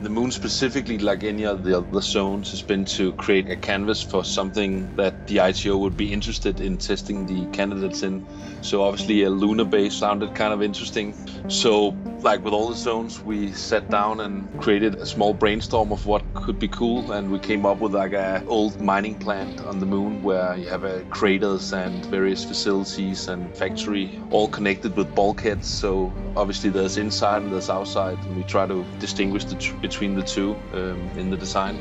The moon specifically, like any of the other zones, has been to create a canvas for something that the ITO would be interested in testing the candidates in. So obviously a lunar base sounded kind of interesting. So like with all the zones, we sat down and created a small brainstorm of what could be cool, and we came up with like a old mining plant on the moon where you have craters and various facilities and factory all connected with bulkheads. So obviously there's inside and there's outside, and we try to distinguish between the two in the design.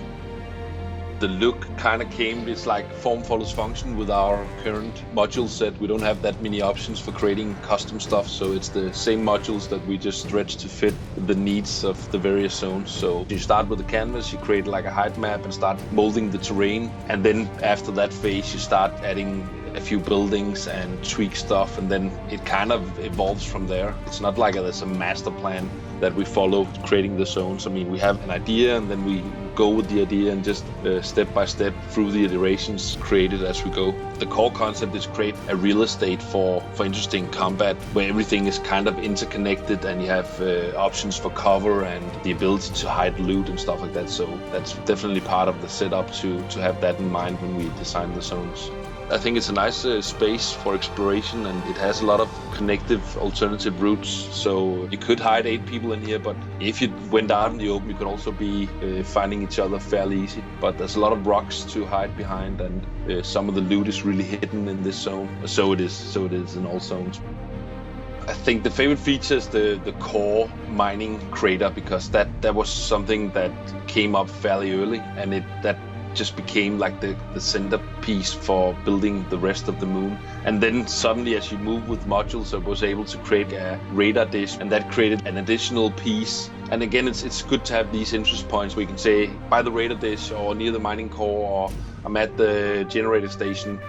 The look kind of came, it's like form follows function with our current module set. We don't have that many options for creating custom stuff, so it's the same modules that we just stretch to fit the needs of the various zones. So you start with the canvas, you create like a height map and start molding the terrain, and then after that phase you start adding a few buildings and tweak stuff, and then it kind of evolves from there. It's not like there's a master plan that we follow creating the zones. I mean, we have an idea and then we go with the idea and just step by step through the iterations create it as we go. The core concept is create a real estate for interesting combat where everything is kind of interconnected and you have options for cover and the ability to hide loot and stuff like that. So that's definitely part of the setup to have that in mind when we design the zones. I think it's a nice space for exploration, and it has a lot of connective alternative routes. So you could hide 8 people in here, but if you went out in the open, you could also be finding each other fairly easy. But there's a lot of rocks to hide behind, and some of the loot is really hidden in this zone. So it is in all zones. I think the favorite feature is the core mining crater, because that was something that came up fairly early, and that just became like the centerpiece for building the rest of the moon. And then suddenly, as you move with modules, I was able to create a radar dish, and that created an additional piece. And again, it's good to have these interest points where you can say, by the radar dish, or near the mining core, or I'm at the generator station.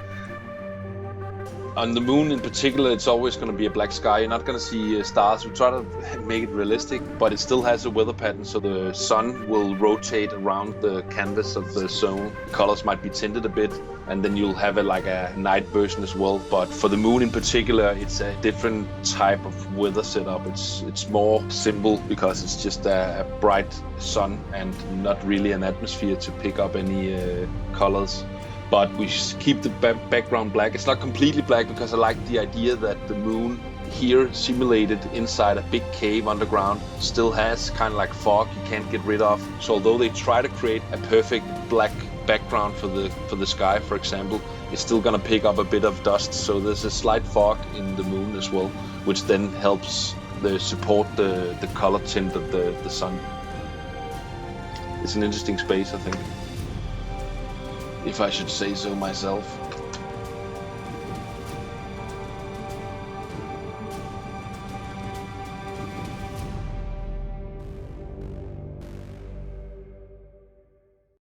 On the moon in particular, it's always going to be a black sky. You're not going to see stars. We try to make it realistic, but it still has a weather pattern, so the sun will rotate around the canvas of the zone. The colors might be tinted a bit, and then you'll have like a night version as well. But for the moon in particular, it's a different type of weather setup. It's more simple because it's just a bright sun and not really an atmosphere to pick up any colors. But we keep the background black. It's not completely black because I like the idea that the moon here simulated inside a big cave underground still has kind of like fog you can't get rid of. So although they try to create a perfect black background for the sky, for example, it's still gonna pick up a bit of dust. So there's a slight fog in the moon as well, which then helps support the color tint of the sun. It's an interesting space, I think, if I should say so myself.